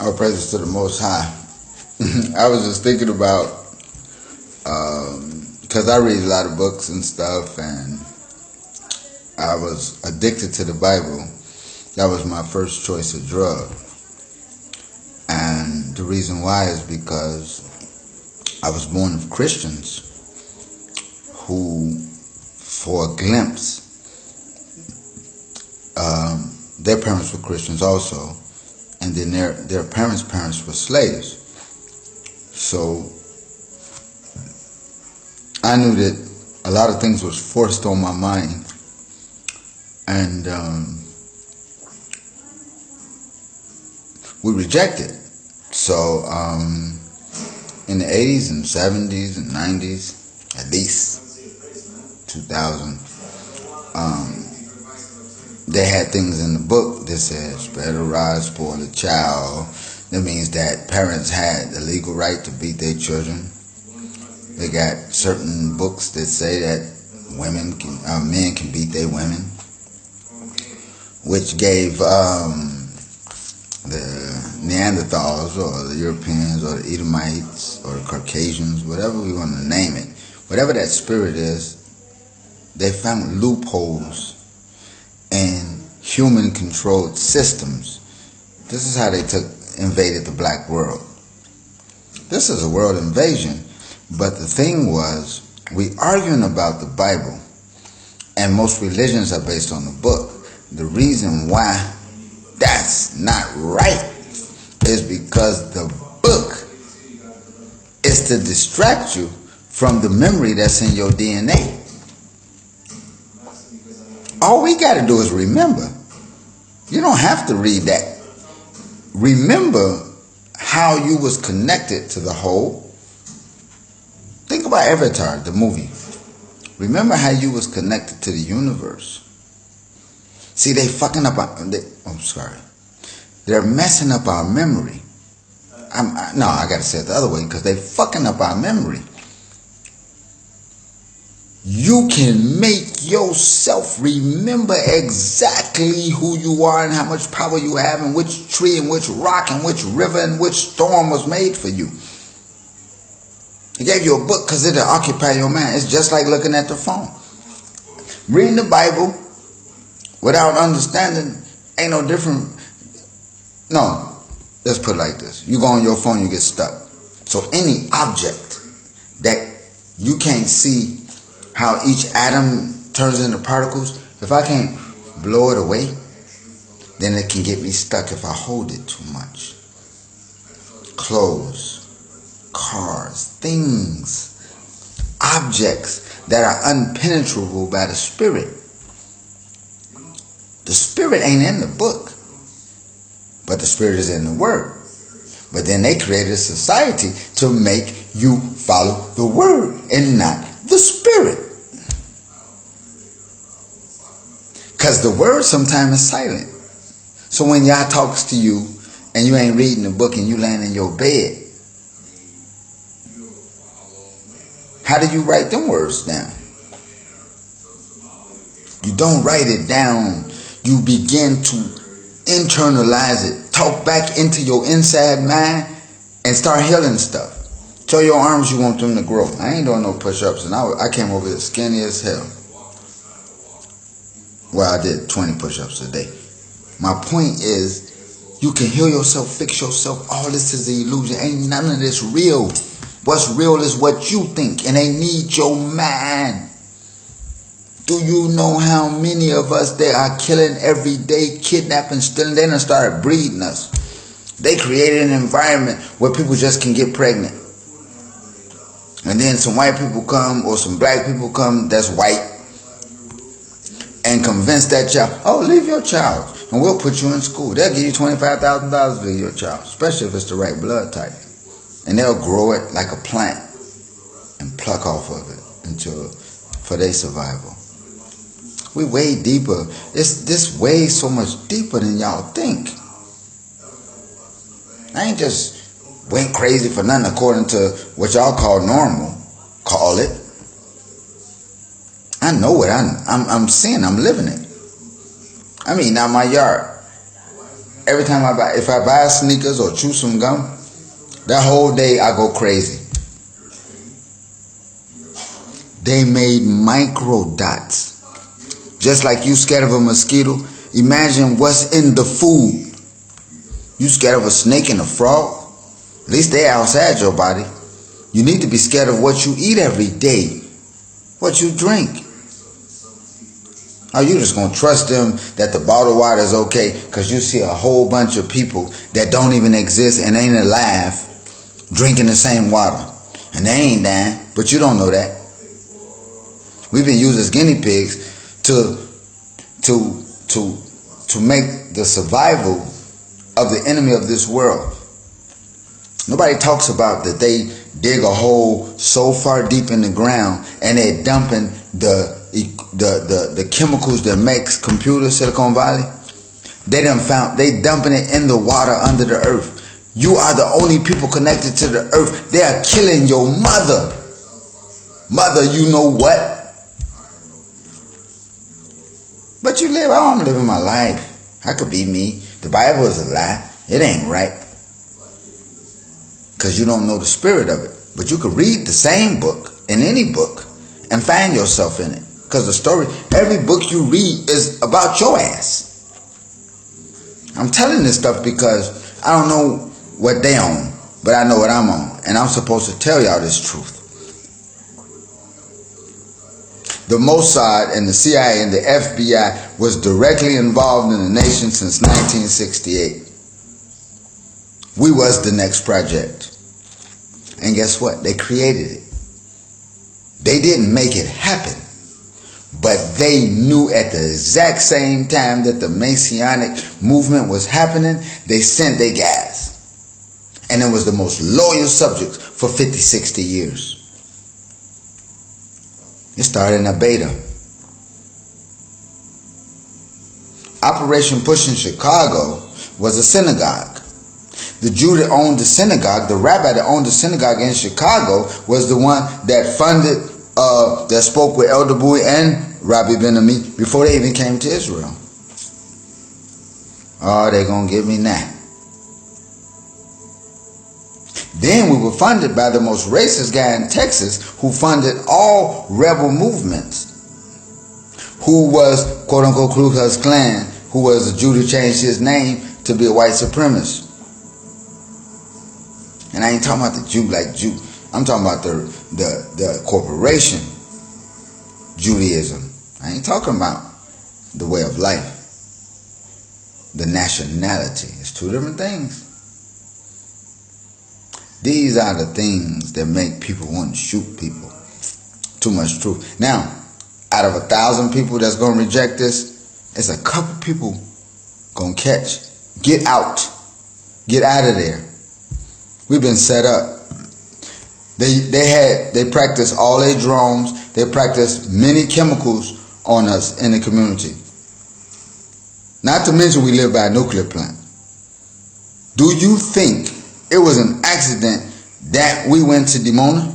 Our praises to the Most High. I was just thinking about, because I read a lot of books and stuff, and I was addicted to the Bible. That was my first choice of drug. And the reason why is because I was born of Christians who, for a glimpse, their parents were Christians also, and then their parents' parents were slaves. So I knew that a lot of things was forced on my mind, and we rejected. So in the 80s and 70s and 90s, at least 2000, they had things in the book that said, spare the rod, spoil the child. That means that parents had the legal right to beat their children. They got certain books that say that men can beat their women, which gave the Neanderthals or the Europeans or the Edomites or the Caucasians, whatever we want to name it, whatever that spirit is, they found loopholes in human-controlled systems. This is how they invaded the black world. This is a world invasion. But the thing was, we arguing about the Bible, and most religions are based on the book. The reason why that's not right is because the book is to distract you from the memory that's in your DNA. All we got to do is remember. You don't have to read that. Remember how you was connected to the whole. Think about Avatar, the movie. Remember how you was connected to the universe. See, they fucking up They're messing up our memory. I gotta say it the other way, because they fucking up our memory. You can make yourself remember exactly who you are and how much power you have and which tree and which rock and which river and which storm was made for you. He gave you a book because it'll occupy your mind. It's just like looking at the phone. Reading the Bible without understanding ain't no different. No, let's put it like this. You go on your phone, you get stuck. So any object that you can't see how each atom turns into particles, if I can't blow it away, then it can get me stuck if I hold it too much. Clothes, cars, things, objects that are unpenetrable by the spirit. The spirit ain't in the book, but the spirit is in the word. But then they created a society to make you follow the word and not the spirit. Because the word sometimes is silent. So when Yah talks to you and you ain't reading the book and you laying in your bed, how do you write them words down? You don't write it down. You begin to internalize it. Talk back into your inside mind and start healing stuff. Tell your arms you want them to grow. I ain't doing no push-ups, and I came over here skinny as hell. Well, I did 20 push-ups a day. My point is, you can heal yourself, fix yourself. All this is an illusion. Ain't none of this real. What's real is what you think, and they need your mind. Do you know how many of us they are killing every day, kidnapping, stealing? They done started breeding us. They created an environment where people just can get pregnant. And then some white people come or some black people come that's white and convince that child, oh, leave your child and we'll put you in school. They'll give you $25,000 for your child, especially if it's the right blood type. And they'll grow it like a plant and pluck off of it for their survival. We way deeper. This way so much deeper than y'all think. I ain't just went crazy for nothing according to what y'all call normal. Call it. I know what I'm seeing. I'm living it. I mean, now my yard. Every time if I buy sneakers or chew some gum, that whole day I go crazy. They made micro dots. Just like you scared of a mosquito, imagine what's in the food. You scared of a snake and a frog? At least they're outside your body. You need to be scared of what you eat every day, what you drink. Are you just going to trust them that the bottled water is okay because you see a whole bunch of people that don't even exist and ain't alive drinking the same water? And they ain't dying, but you don't know that. We've been used as guinea pigs to make the survival of the enemy of this world. Nobody talks about that they dig a hole so far deep in the ground and they're dumping the chemicals that makes computers, Silicon Valley. They dumping it in the water under the earth. You are the only people connected to the earth. They are killing your mother. Mother, you know what? But you live, I'm living my life. I could be me. The Bible is a lie. It ain't right. Because you don't know the spirit of it. But you could read the same book in any book and find yourself in it. Because the story, every book you read is about your ass. I'm telling this stuff because I don't know what they own, but I know what I'm on. And I'm supposed to tell y'all this truth. The Mossad and the CIA and the FBI was directly involved in the nation since 1968. We was the next project. And guess what? They created it. They didn't make it happen. But they knew at the exact same time that the Messianic movement was happening, they sent their guys. And it was the most loyal subjects for 50, 60 years. It started in a beta. Operation Push in Chicago was a synagogue. The Jew that owned the synagogue, the rabbi that owned the synagogue in Chicago, was the one that funded, that spoke with Elder Bowie and Rabbi Ben-Ami before they even came to Israel. Oh, they're going to get me now. Then we were funded by the most racist guy in Texas who funded all rebel movements, who was, quote unquote, Ku Klux Klan, who was a Jew who changed his name to be a white supremacist. And I ain't talking about the Jew like Jew. I'm talking about the corporation, Judaism. I ain't talking about the way of life, the nationality. It's two different things. These are the things that make people want to shoot people. Too much truth. Now, out of 1,000 people that's going to reject this, it's a couple people going to catch. Get out. Get out of there. We've been set up. They practiced all their drones. They practiced many chemicals on us in the community. Not to mention we live by a nuclear plant. Do you think it was an accident that we went to Dimona?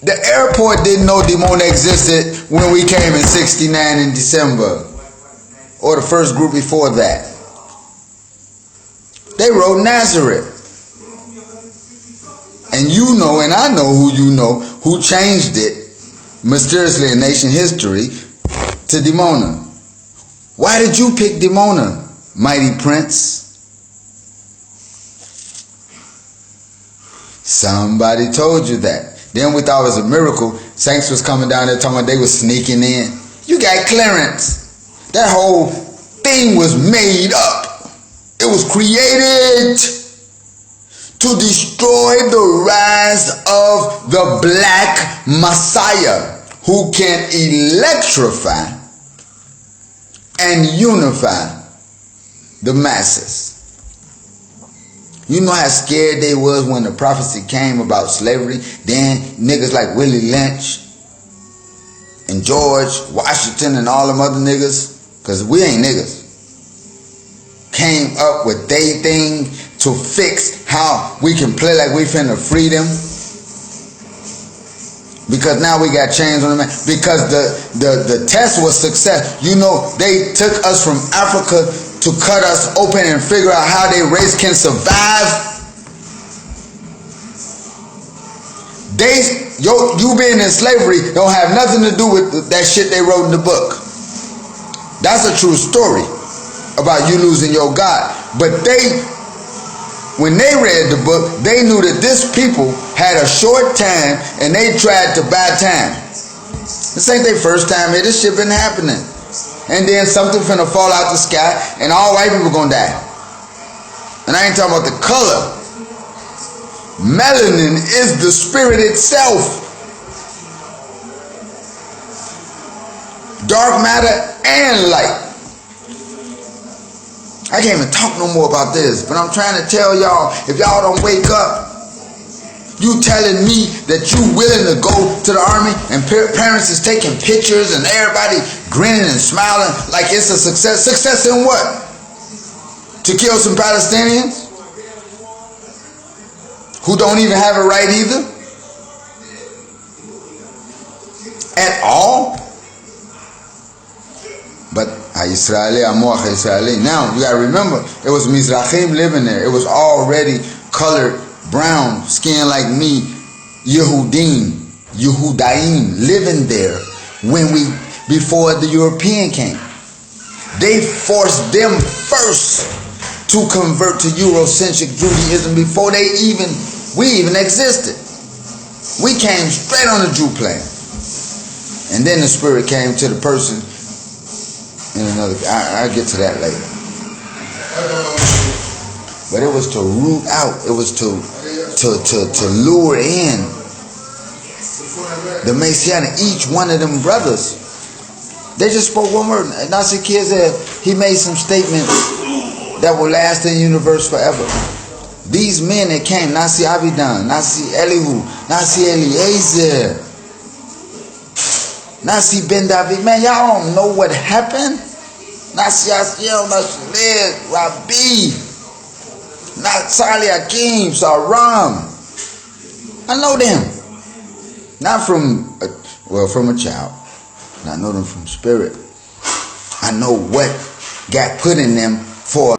The airport didn't know Dimona existed when we came in 69 in December. Or the first group before that. They wrote Nazareth. And you know, and I know who changed it mysteriously in nation history to Dimona. Why did you pick Dimona, mighty prince? Somebody told you that. Then we thought it was a miracle. Saints was coming down there talking about they was sneaking in. You got clearance. That whole thing was made up. It was created to destroy the rise of the black Messiah who can electrify and unify the masses. You know how scared they was when the prophecy came about slavery? Then niggas like Willie Lynch and George Washington and all them other niggas, because we ain't niggas, came up with they thing to fix how we can play like we finna free them. Because now we got chains on the man. Because the test was success. You know, they took us from Africa to cut us open and figure out how their race can survive. You being in slavery don't have nothing to do with that shit they wrote in the book. That's a true story about you losing your God. But when they read the book, they knew that this people had a short time and they tried to buy time. This ain't their first time here. This shit been happening. And then something finna fall out the sky and all white people gonna die. And I ain't talking about the color. Melanin is the spirit itself. Dark matter and light. I can't even talk no more about this, but I'm trying to tell y'all, if y'all don't wake up, you telling me that you willing to go to the army and parents is taking pictures and everybody grinning and smiling like it's a success. Success in what? To kill some Palestinians who don't even have a right either? At all? But Israeli, Amoach Israeli. Now you gotta remember, it was Mizrahim living there. It was already colored brown, skin like me, Yehudim living there before the European came. They forced them first to convert to Eurocentric Judaism before we even existed. We came straight on the Jew plan. And then the spirit came to the person in another. I'll get to that later. But it was to root out. It was to lure in the Messianic. Each one of them brothers, they just spoke one word. Nasi Kizeh, he made some statements that will last in the universe forever. These men that came, Nasi Abidan, Nasi Elihu, Nasi Eliezer, Nasi Ben David, man, y'all don't know what happened. Nasi Asiel, Nasi Led, Rabbi, Natsali Akim, Saram. I know them. Not from a child. I know them from spirit. I know what got put in them for